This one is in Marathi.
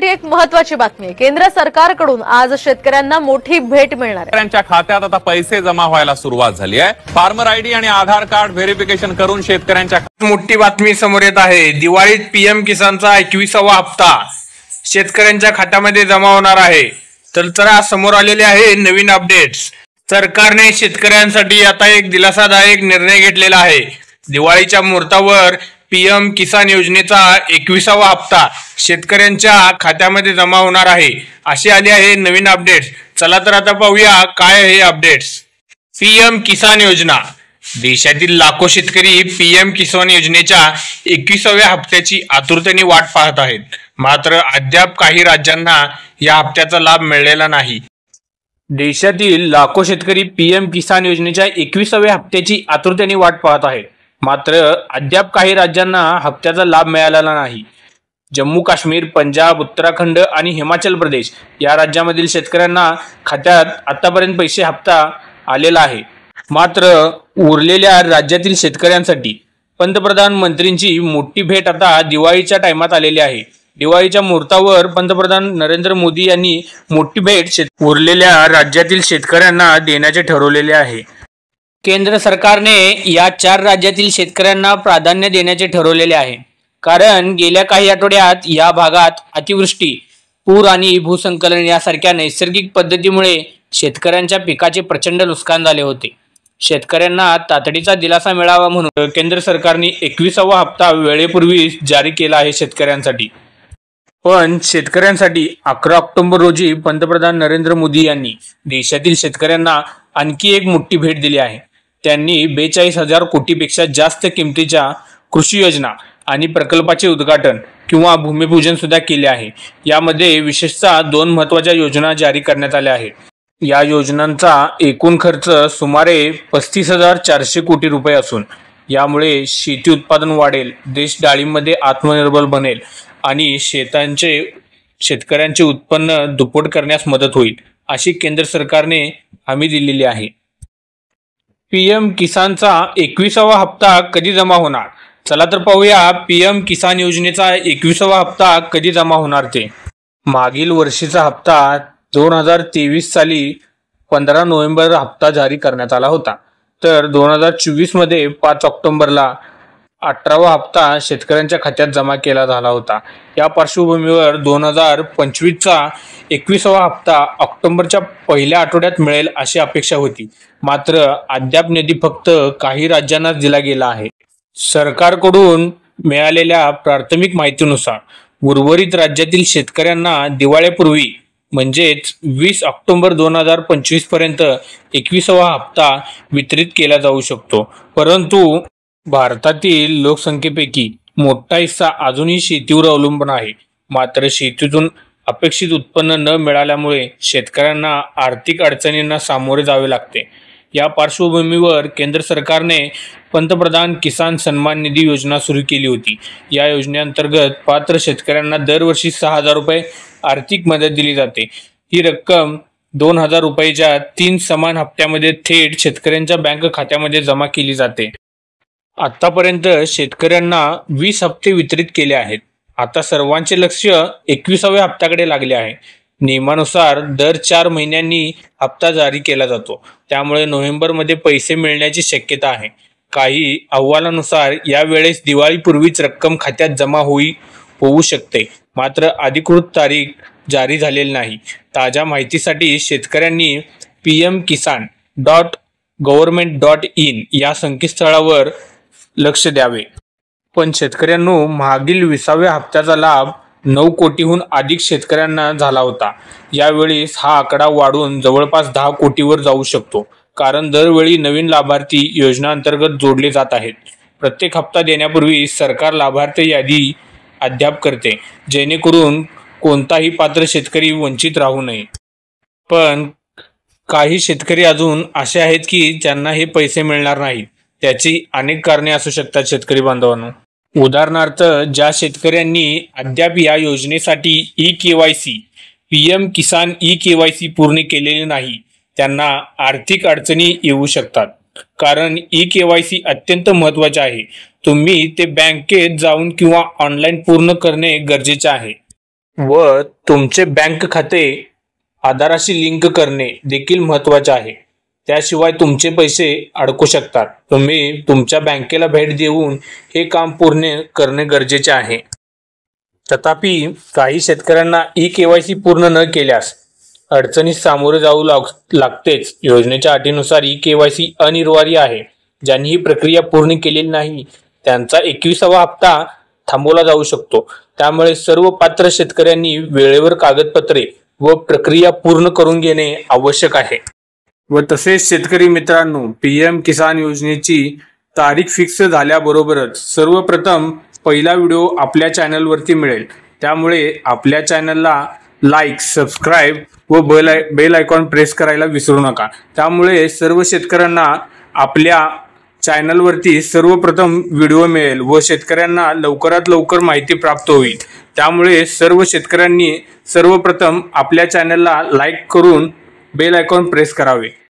एक महत्त्वाची बातमी आहे। केंद्र सरकारकडून आज शेतकऱ्यांना मोठी भेट मिळणार आहे। शेतकऱ्यांच्या खात्यात आता पैसे जमा व्हायला सुरुवात झाली आहे। फार्मर आयडी आणि आधार कार्ड व्हेरिफिकेशन करून शेतकऱ्यांच्या मोठी बातमी समोर येत आहे। दिवाळीत पीएम किसानचा 21वा हप्ता शेतकऱ्यांच्या खात्यामध्ये जमा होणार आहे। तर चला समोर आलेले आहे नवीन अपडेट्स। सरकारने शेतकऱ्यांसाठी आता एक दिलासादायक निर्णय घेतलेला आहे। दिवाळीच्या मुहूर्तावर पीएम किसान योजनेचा 21वा हप्ता शेतकऱ्यांच्या खात्यामध्ये जमा होणार आहे, असे आले आहे नवीन अपडेट्स। चला तर आता पाहूया काय आहे अपडेट्स। पीएम किसान योजना। देशातील लाखो शेतकरी पीएम किसान योजनेच्या 21व्या हप्त्याची आतुरतेने वाट पाहत आहेत, मात्र अद्याप काही राज्यांना या हप्त्याचा लाभ मिळालेला नाही। देशातील लाखो शेतकरी पीएम किसान योजनेच्या 21व्या हप्त्याची आतुरतेने वाट पाहत आहेत, मात्र अद्याप काही राज्यांना हप्त्याचा लाभ मिळालेला नाही। जम्मू काश्मीर, पंजाब, उत्तराखंड आणि हिमाचल प्रदेश या राज्यांमधील शेतकऱ्यांना खात्यात आतापर्यंत पैसे हप्ता आलेला आहे, मात्र उरलेल्या राज्यातील शेतकऱ्यांसाठी पंतप्रधान मंत्रींची मोठी भेट आता दिवाळीच्या टाइमात आलेली आहे। दिवाळीच्या मुहूर्तावर पंतप्रधान नरेंद्र मोदी यांनी मोठी भेट उरलेल्या राज्यातील शेतकऱ्यांना देण्याचे ठरवलेले आहे। केंद्र सरकारने या 4 राज्यातील शेतकऱ्यांना प्राधान्य देण्याचे ठरवलेले आहे, कारण गेल्या काही आठवड्यात या भागात अतिवृष्टी, पूर आणि भूसंकलन यासारख्या नैसर्गिक पद्धतीमुळे शेतकऱ्यांच्या पिकाचे प्रचंड नुकसान झाले होते। शेतकऱ्यांना तातडीचा दिलासा मिळावा म्हणून केंद्र सरकारने 21वा हप्ता वेळेपूर्वी जारी केला आहे शेतकऱ्यांसाठी। पण शेतकऱ्यांसाठी 11 ऑक्टोबर रोजी पंतप्रधान नरेंद्र मोदी यांनी देशातील शेतकऱ्यांना आणखी एक मोठी भेट दिली आहे। त्यांनी 42,000 कोटीपेक्षा जास्त किमतीच्या कृषी योजना आणि प्रकल्पाचे उद्घाटन किंवा भूमिपूजन सुद्धा केले आहे। यामध्ये विशेषतः 2 महत्त्वाच्या योजना जारी करण्यात आल्या आहेत। या योजनांचा एकूण खर्च सुमारे 35,400 कोटी रुपये असून यामुळे शेती उत्पादन वाढेल, देश डाळींमध्ये आत्मनिर्भर बनेल आणि शेतकऱ्यांचे उत्पन्न दुप्पट करण्यास मदत होईल, अशी केंद्र सरकारने हमी दिलेली आहे। पीएम किसानचा 21वा हप्ता कधी जमा होणार? चला तर पाहूया पीएम किसान योजनेचा 21वा हप्ता कधी जमा होणार ते। मागील वर्षीचा हप्ता 2023 साली 15 नोव्हेंबर हप्ता जारी करण्यात आला होता, तर 2024 मध्ये 5 ऑक्टोबरला 18वा हप्ता शेतकऱ्यांच्या खात्यात जमा केला झाला होता। या पार्श्वभूमीवर 2025चा 21वा हप्ता ऑक्टोबरच्या पहिल्या आठवड्यात मिळेल अशी अपेक्षा होती, मात्र अद्याप निधी फक्त काही राज्यांनाच दिला गेला आहे। सरकारकडून मिळालेल्या प्राथमिक माहितीनुसार उर्वरित राज्यातील शेतकऱ्यांना दिवाळीपूर्वी म्हणजेच 20 ऑक्टोबर 2025 पर्यंत 21वा हप्ता वितरित केला जाऊ शकतो। परंतु भारतातील लोकसंख्येपैकी मोठा हिस्सा अजूनही शेतीवर अवलंबून आहे, मात्र शेतीतून अपेक्षित उत्पन्न न मिळाल्यामुळे शेतकऱ्यांना आर्थिक अडचणींना सामोरे जावे लागते। या पार्श्वभूमीवर केंद्र सरकारने पंतप्रधान किसान सन्मान निधी योजना सुरू केली होती। या योजनेअंतर्गत पात्र शेतकऱ्यांना दरवर्षी 6,000 रुपये आर्थिक मदत दिली जाते। ही रक्कम 2,000 रुपयाच्या 3 समान हप्त्यामध्ये थेट शेतकऱ्यांच्या बँक खात्यामध्ये जमा केली जाते। आतापर्यंत शेतकऱ्यांना 20 हप्ते वितरित केले आहेत। आता सर्वांचे लक्ष 21व्या हप्त्याकडे लागले आहे। नियमानुसार दर 4 महिन्यांनी हप्ता जारी केला जातो, त्यामुळे नोव्हेंबरमध्ये पैसे मिळण्याची शक्यता आहे। काही अहवालानुसार यावेळेस दिवाळीपूर्वीच रक्कम खात्यात जमा होऊ शकते, मात्र अधिकृत तारीख जारी झालेली नाही। ताज्या माहितीसाठी शेतकऱ्यांनी pmkisan.government.in या संकेतस्थळावर लक्ष द्यावे। पण शेतकऱ्यांनो, मागील 20व्या हप्त्याचा लाभ 9 कोटीहून अधिक शेतकऱ्यांना झाला होता। यावेळेस हा आकडा वाढून जवळपास 10 कोटीवर जाऊ शकतो, कारण दरवेळी नवीन लाभार्थी योजना अंतर्गत जोडले जात आहेत। प्रत्येक हप्ता देण्यापूर्वी सरकार लाभार्थी यादी अद्याप करते, जेणेकरून कोणताही पात्र शेतकरी वंचित राहू नये। पण काही शेतकरी अजून असे आहेत की ज्यांना हे पैसे मिळणार नाहीत। त्याची अनेक कारणे असू शकतात शेतकरी बांधवांनो। उदाहरणार्थ, ज्या शेतकऱ्यांनी अद्याप या योजनेसाठी ई-केवायसी पीएम किसान ई-केवायसी पूर्ण केलेली नाही, त्यांना आर्थिक अडचणी येऊ शकतात, कारण ई-केवायसी अत्यंत महत्त्वाचे आहे। तुम्ही ते बँकेत जाऊन किंवा ऑनलाईन पूर्ण करणे गरजेचे आहे। व तुमचे बँक खाते आधाराशी लिंक करणे देखील महत्त्वाचे आहे. त्याशिवाय तुमचे पैसे अडकू शकतात. तुम्ही तुमच्या बँकेला भेट देऊन हे काम पूर्ण करणे गरजेचे आहे. तथापि काही शेतकऱ्यांना ई-केवायसी पूर्ण न केल्यास अडचणीस सामोरे जाऊ लागतेच. योजनेच्या अटीनुसार ई-केवायसी अनिवार्य आहे. ज्यांनी ही प्रक्रिया पूर्ण केलेली नाही त्यांचा 21वा हप्ता थांबवला जाऊ शकतो. त्यामुळे सर्व पात्र शेतकऱ्यांनी वेळेवर कागदपत्रे व प्रक्रिया पूर्ण करून घेणे आवश्यक आहे. व तसेच शेतकरी मित्रांनो, PM किसान योजनेची तारीख फिक्स झाल्याबरोबरच सर्वप्रथम पहिला व्हिडिओ आपल्या चॅनलवरती मिळेल. त्यामुळे आपल्या चॅनलला लाईक, सबस्क्राईब व बेल आयकॉन प्रेस करायला विसरू नका. त्यामुळे सर्व शेतकऱ्यांना आपल्या चॅनलवरती सर्वप्रथम व्हिडिओ मिळेल व शेतकऱ्यांना लवकरात लवकर माहिती प्राप्त होईल. त्यामुळे सर्व शेतकऱ्यांनी सर्वप्रथम आपल्या चॅनलला लाईक करून बेल आयकॉन प्रेस करावे.